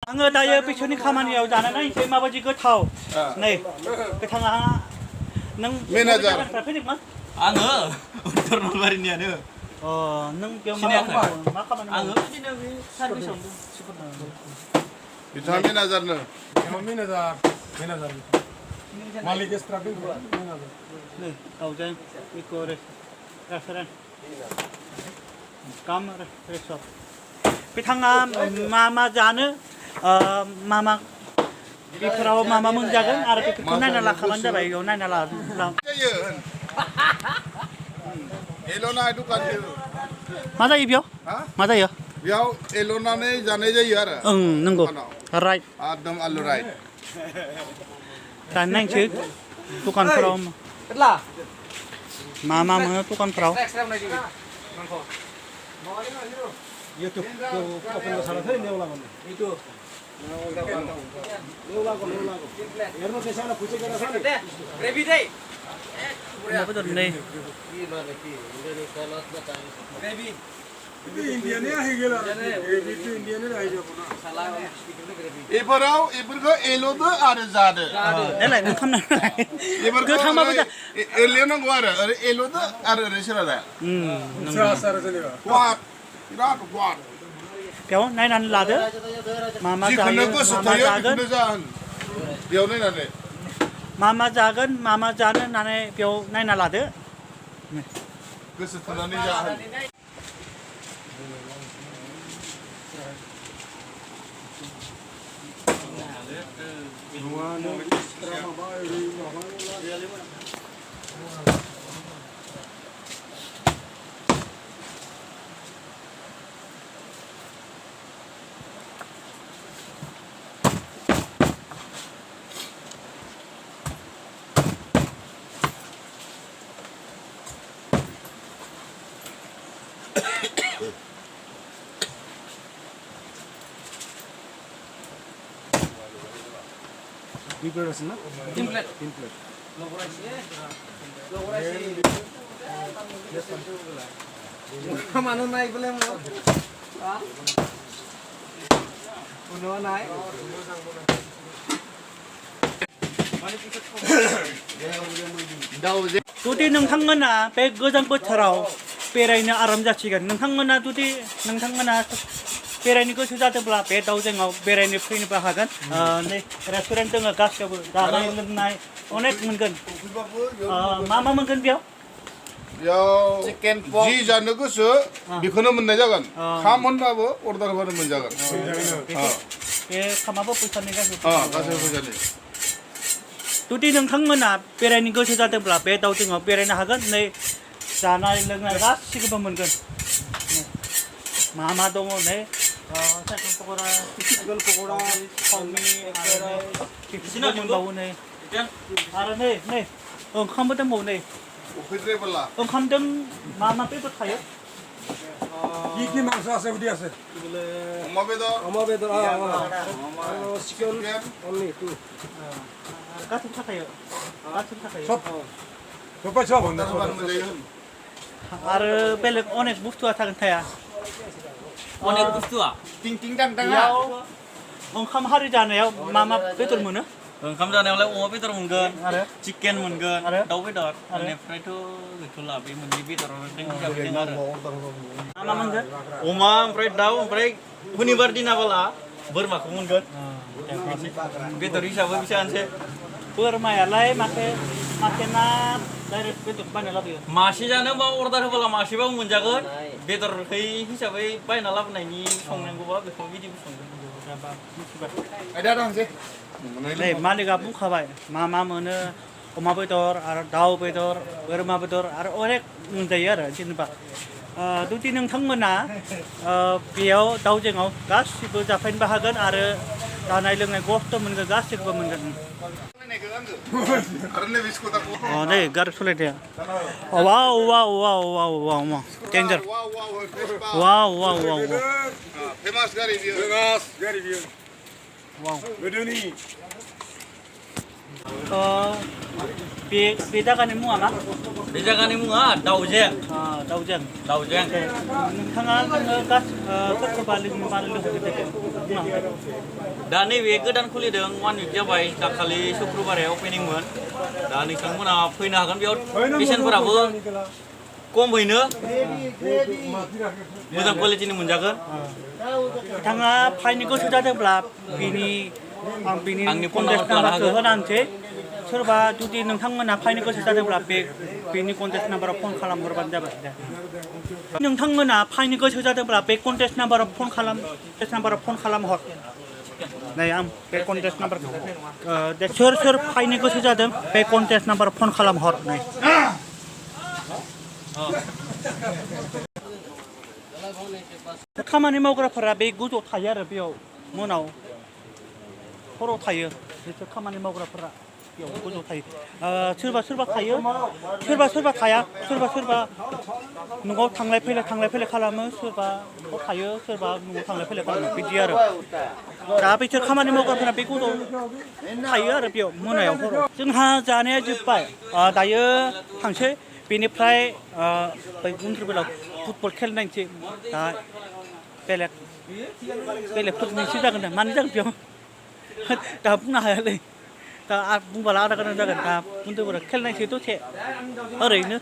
आङो दायो बिसोरनि खामानियाव जानानै नायनोसै माबायदि गोथाव नै गोथाङा नों मेनेजार फैदोंमोन आङो उत्तर नलबारिनियानो अ नों बेयाव मा खामानि आङो बिदिनो बे सार्भिसावनो बिथाङा मेनेजारनो मेनेजार मालिक स्टाफिं नै गावजों इक' रेस्टुरेन्ट काम रेस्टुरेन्ट बिथाङा मा जानो मा बेफोराव मा मोनजागोन आरो बेफोरखौ नायना लाखाबानो जाबाय बेयाव नायना ला जायो एल'ना दखान मा जायो बेयाव मा जायो बेयाव एल'नानै जानाय जायो आरो ओं नंगौ राइट एकदम आलु राइट दा नायनोसै दखानफोराव मा मोनो दखानफोराव YouTube open ko sana thai neula man itu neula ko erno ke sana puche kara sana rabi दे मा बेदर नै rabi itu India ne ahi gela itu India ne ahi jabo na बेफोरखौ एल'दो आरो जादो देलाय ओंखाम नालाय गोथांबाबो जा एल'नांगौ आरो ओरै एल'दो आरो ओरै सोरादा sar janiga वाट बिराद वाट बेयाव नायनानै लादो मा जिखुनु जायो गोसो मा थायो जागोन बेखौनो जाहोन बेयाव नायनानै मा जागोन मा जानो होननानै बेयाव नायना लादो गोसो थोनानै जाहोन di plate asin na तीन प्लेट tin plate মানুহ নাই বোলে মোৰ কোনো নাই जुदि नोंथांमोना बे गोजां बोथोराव बेरायनो आराम जासिगोन नोंथांमोना बेरायनो गोसो जादोंब्ला बे दावजेंआव बेरायनो फैनोबो हागोन नै रेस्टुरेन्ट दङ गासैयावबो जानाय लोंनाय अनेक मोनगोन मा मोनगोन बेयाव बेयाव जि जानो गोसो बेखौनो मोननाय जागोन खाम होनबाबो अर्डार होबानो मोनजागोन बे खामाबो फैसानि गासैबो फैसानि जुदि नोंथांमोना बेरायनो गोसो जादोंब्ला बे दावजेंआव बेरायनो हागोन नै जानाय लोंनाय गासिखौबो मोनगोन मा दङ नै साइकेल पक'रा चावमिन आरो बेफोरखौ मोनबावो नै आरो नै ओंखामबो दंबावो नै ओंखामजों मा बेदर थायो ki mangso ase budi ase अमा बेदर ama bedor chicken only two गासैबो थाखायो sob sopa sob onda आरो बेलेग अनेक बुस्थुआ थागोन थाया अनेक बुस्थुआ टिं टिं टां टां बेयाव ओंखाम हारि जानायाव मा बेदर मोनो ओंखाम जानायावलाय अमा बेदर मोनगोन आरो चिकेन मोनगोन आरो दाउ बेदर बेनिफ्रायथ' गैथ'ला बे मोननै बेदराव हिसाबै दङ आरो मा मोनगोन अमा ओमफ्राय दाउ ओमफ्राय हुनिबार दिनाबोला बोरमाखौ मोनगोन बेदर हिसाबै बेसेबांसो बोरमायालाय माथे ना डाइरेक्ट बेदर बायना लाबोयो मासे जानो बा अर्डार होबोला मासेबाबो मोनजागोन बेदर हिसाबै बायना लाबोनायनि संनांगौबा बेखौ बिदि संगोन नै मालिकआ बुंखाबाय मा मोनो अमा बेदर आरो दाउ बेदर बोरमा बेदर आरो अनेक मोनजायो आरो जेनेबा जुदि नोंथांमोना बेयाव दावजेंआव गासिबो जाफैनोबो हागोन आरो जानाय लोंनाय गस्थ' मोनगोन गासिबो मोनगोन नै गारि सालायनाया वाव डेन्जार वाव फेमास गारि बियो wow bedoni बे जागानि मुङा मा? बे जायगानि मुङा दाउजें दाउजें दाउजें नोंथाङा सोरखौबा लोगो मोनदों बुंना होदो दा नैबे गोदान खुलिदों 1 उइक जाबाय दाखालि शुक्रबारै अपेनिंमोन दा नोंथांमोना फैनो हागोन बेयाव बेसेनफोराबो खमैनो मोजां कुवालिटिनि मोनजागोन बिथाङा फायनो गोसो जादोंब्ला बिनि आंनि फन कन्टेक्ट नाम्बारखौ लानो नाम्बारखौ हागोन। होनानैसै सोरबा जुदि नोंथांमोना फायनो गोसो जादोंब्ला बेनि कन्टेक्ट नाम्बाराव फन खालामहरबानो जाबाय नोंथांमोना फायनो गोसो जादोंब्ला बे कन्टेक्ट नाम्बाराव फन खालामहर नै आं बे कन्टेक्ट नाम्बारखौ सोर फायनो गोसो जादों बे कन्टेक्ट नाम्बाराव फन खालामहर नै खामानि मावग्राफोरा बे गोजौआव थायो आरो बेयाव मोनाव हराव थायो बिसोर खामानि मावग्राफोरा बेयाव गोजौआव थायो सोरबा थायो सोरबा थाया सोरबा न'आव थांलाय फैलाय खालामो सोरबा न'आव थायो सोरबा न'आव थांलाय फैलाय खालामो बिदि आरो दा बिसोर खामानि मावग्राफोरा बे गोजौआव थायो आरो बेयाव मोनायाव हराव जोंहा जानाया जोब्बाय दायो थांसै बेनिफ्राय उनफोर बेलायाव फुटबल खेलनायसै दा बेलेगफोरनिसो जागोन दा मानो जागोन बेयाव दा बुंनो हायालै दा बुंबाला आधा घन्टा जागोन दा उनफोर खेलनायसै दसे ओरैनो